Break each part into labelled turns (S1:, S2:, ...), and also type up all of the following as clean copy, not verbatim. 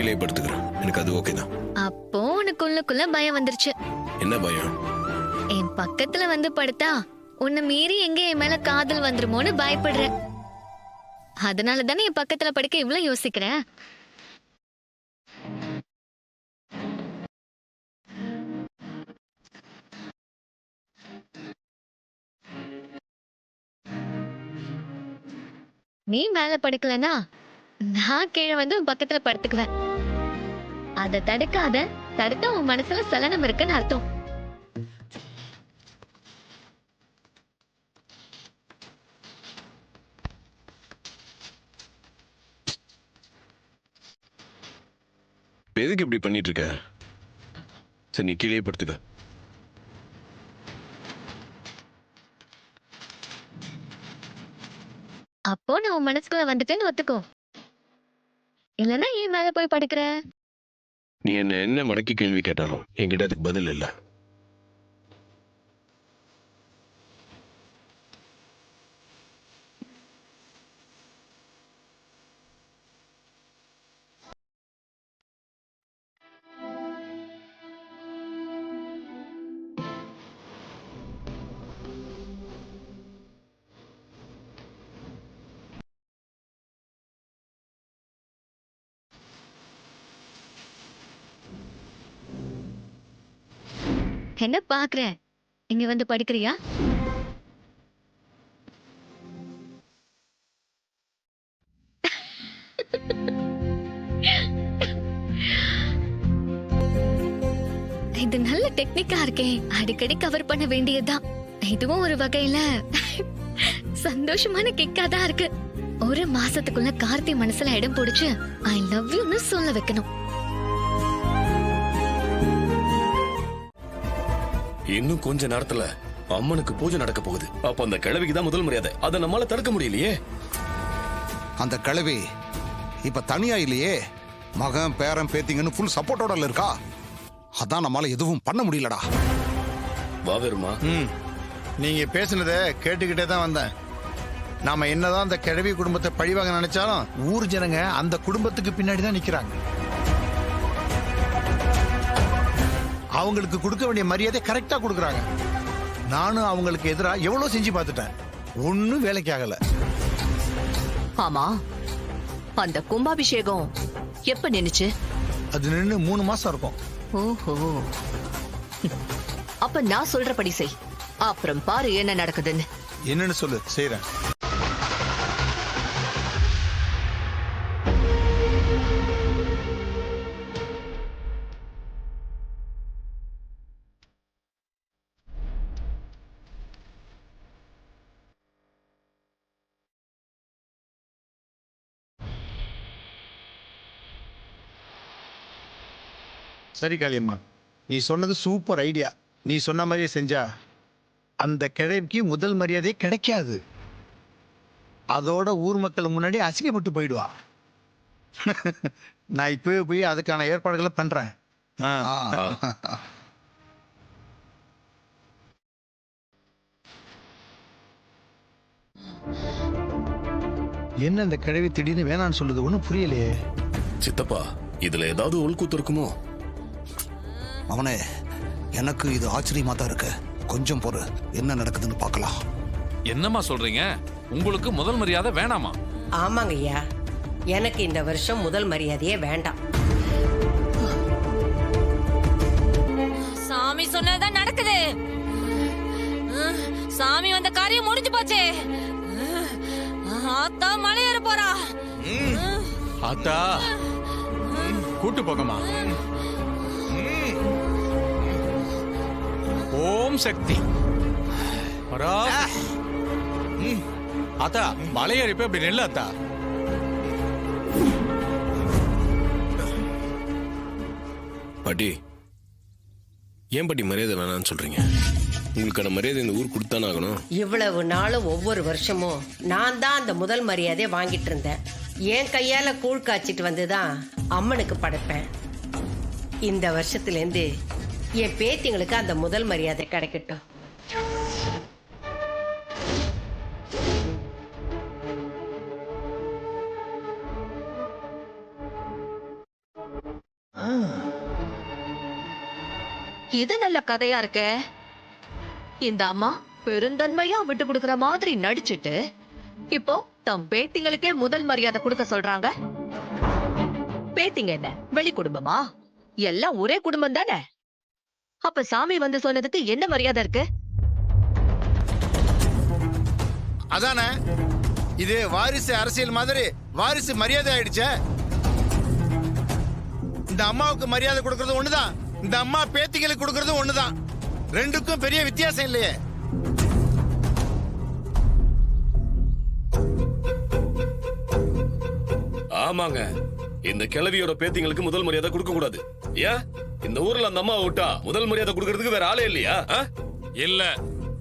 S1: கீழே படுத்துக்கிறேன். எனக்கு அது ஓகே தான்.
S2: அப்போ உனக்குள்ளக்குள்ள பயம் வந்துருச்சு.
S1: என்ன பயம்?
S2: என் பக்கத்துல வந்து படுத்தா உன்னை மீறி எங்க என் மேல காதல் வந்துருமோன்னு பயப்படுற. அதனால தானே என் பக்கத்துல படுக்க இவ்வளவு யோசிக்கிறேன். நீ மேல படுக்கலனா நான் கீழே வந்து உன் பக்கத்துல படுத்துக்குவேன். அத தடுக்காத. தடுத்தா உன் மனசுல சலனம் இருக்குன்னு அர்த்தம்.
S1: எதுக்கு இப்படி பண்ணிட்டு இருக்க? சரி, நீ கீழே படுத்துக்க.
S2: அப்போ நான் உன் மனசுக்குள்ள வந்துட்டேன்னு ஒத்துக்கோ. இல்லன்னா ஏன் மேல போய் படுக்கிற?
S1: நீ என்ன மடக்கி கேள்வி கேட்டாலும் என்கிட்ட அதுக்கு பதில் இல்லை.
S2: என்ன பாக்குற? இங்க வந்து படுக்கிறியா? இது நல்ல டெக்னிக்கா இருக்கே. அடிக்கடி கவர் பண்ண வேண்டியதுதான். இதுவும் ஒரு வகையில சந்தோஷமான கிக்கா தான் இருக்கு. ஒரு மாசத்துக்குள்ள கார்த்தி மனசுல இடம் பிடிச்சு ஐ லவ் யூன்னு சொல்ல வைக்கணும்.
S3: இன்னும் கொஞ்ச நேரத்துல அம்மனுக்கு பூஜை நடக்க போகுது. அப்ப அந்த கிழவிக்கு தான் முதல் மரியாதை. அதை நம்மால தடுக்க முடியலையே.
S4: அந்த கிழவி இப்ப தனியா இல்லையே. மகன் பேரன் பேத்திங்கன்னு ஃபுல் சப்போர்ட்டோட இருக்கா. அதான் நம்மளால எதுவும் பண்ண முடியலடா.
S3: வா வெறுமா.
S5: நீங்க பேசுனதை கேட்டுக்கிட்டே தான் வந்தேன். நாம என்னதான் அந்த கிழவி குடும்பத்தை பழிவாங்க நினைச்சாலும் ஊர் ஜனங்க அந்த குடும்பத்துக்கு பின்னாடி தான் நிக்கிறாங்க. அவங்களுக்கு கொடுக்க வேண்டிய மரியாதை கரெக்டா கொடுக்கறாங்க. நானும் அவங்களுக்கு எதிரா எவ்வளவு செஞ்சு பார்த்துட்டேன். ஒன்னும் வேலைக்கு ஆகல.
S6: ஆமா, அந்த கும்பாபிஷேகம் எப்ப நின்னுச்சு?
S5: அது நின்னு 3 மாசம் இருக்கும்.
S6: ஓஹோ, அப்ப நான் சொல்றபடி செய். அப்புறம் பாரு என்ன நடக்குதுன்னு.
S5: என்னன்னு சொல்லு, செய்யறேன். சரி காளியம்மா, நீ சொன்னது சூப்பர் ஐடியா. நீ சொன்ன மாதிரியே செஞ்சா அந்த கிழவிக்கு முதல் மரியாதை கிடைக்காது. அதோட ஊர் மக்கள் முன்னாடி அசிங்கப்பட்டு போயிடுவா. நான் இப்பவே போய் அதுக்கான ஏற்பாடுகளை பண்றேன். என்ன இந்த கிழவி திடீர்னு வேணான்னு சொல்லுது? ஒன்றும் புரியலையே.
S3: சித்தப்பா, இதுல ஏதாவது உள்கூத்து இருக்குமோ?
S4: அவனே, எனக்கு இது ஆச்சரியமா தான் இருக்கு. கொஞ்சம் பொறு, என்ன நடக்குதுன்னு பார்க்கலாம்.
S7: என்னம்மா சொல்றீங்க? உங்களுக்கு முதல் மரியாதை வேணாமா?
S8: ஆமாங்க ஐயா, எனக்கு இந்த வருஷம் முதல் மரியாதையே வேண்டாம்.
S9: சாமி சொன்னதுதான் நடக்குது. சாமி வந்த காரியம் முடிஞ்சு போச்சு. ஆத்தா மலையேற போறா.
S7: ஆத்தா கூட்டு போகமா. ஓம் சக்தி. ஆத்தா மலையேறிப்ப அப்படி நெல்ல ஆத்தா.
S1: பாட்டி, ஏன் பாட்டி மரியாதை வேணான்னு சொல்றீங்க? உங்களுக்கான மரியாதை இந்த ஊர் கொடுத்தானே ஆகணும்.
S8: இவ்வளவு நாளும் ஒவ்வொரு வருஷமும் நான் தான் அந்த முதல் மரியாதையை வாங்கிட்டு இருந்தேன். என் கையால கூழ் காய்ச்சிட்டு வந்துதான் அம்மனுக்கு படைப்பேன். இந்த வருஷத்துல இருந்து என் பேத்திங்களுக்கு அந்த முதல் மரியாதை கிடைக்கட்டும்.
S6: இது நல்ல கதையா இருக்கே. இந்த அம்மா பெருந்தன்மையா விட்டு கொடுக்கற மாதிரி நடிச்சிட்டு இப்போ தம் பேத்திங்களுக்கே முதல் மரியாதை கொடுக்க சொல்றாங்க. பேத்திங்க என்ன வெளி குடும்பமா? எல்லாம் ஒரே குடும்பம் தானே. அப்ப சாமி வந்து சொன்னதுக்கு என்ன மரியாதை இருக்கு?
S5: அதானே இது வாரிசு அரசியல் மாதிரி வாரிசு மரியாதை ஆயிடுச்சே. இந்த அம்மாவுக்கு மரியாதை கொடுக்கறது ஒண்ணுதான், இந்த அம்மா பேத்திகளுக்கு கொடுக்கறது ஒண்ணுதான். ரெண்டுக்கும் பெரிய வித்தியாசம் இல்லையே.
S3: ஆமாங்க, இந்த கிழவியோட பேத்திங்களுக்கு முதல் மரியாதை கொடுக்க கூடாது. ஏன் இந்த ஊர்ல அந்த அம்மா விட்டா முதல் மரியாதை கொடுக்கறதுக்கு வேற ஆளே இல்லையா?
S7: இல்ல,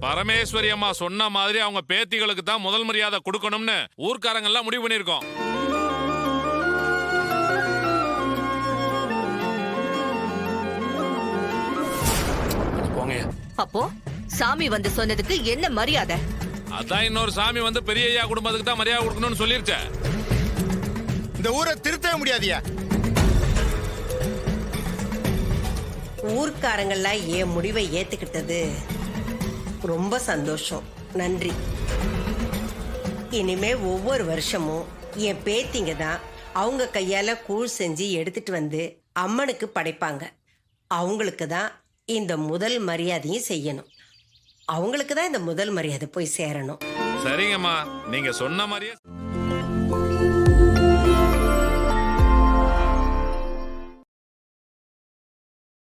S7: பரமேஸ்வரி அம்மா சொன்ன மாதிரி அவங்க பேத்திகளுக்கு தான் முதல் மரியாதை கொடுக்கணும்னு ஊர்க்காரங்க எல்லாம் முடிவு பண்ணிருக்கோம்.
S6: அப்போ சாமி வந்து சொன்னதுக்கு என்ன மரியாதை?
S7: அதான் இன்னொரு சாமி வந்து பெரிய ஐயா குடும்பத்துக்கு தான் மரியாதை கொடுக்கணும்னு சொல்லிருச்ச.
S5: இந்த ஊரை திருத்தவே முடியாதியா?
S8: ஊர்க்காரங்கெல்லாம் என் முடிவை ஏத்துக்கிட்டது ரொம்ப சந்தோஷம். நன்றி. இனிமே ஒவ்வொரு வருஷமும் என் பேத்திங்க தான் அவங்க கையால கூழ் செஞ்சு எடுத்துட்டு வந்து அம்மனுக்கு படைப்பாங்க. அவங்களுக்கு தான் இந்த முதல் மரியாதையும் செய்யணும். அவங்களுக்கு தான் இந்த முதல் மரியாதை போய் சேரணும்.
S7: சரிங்கம்மா, நீங்க சொன்ன மாதிரியே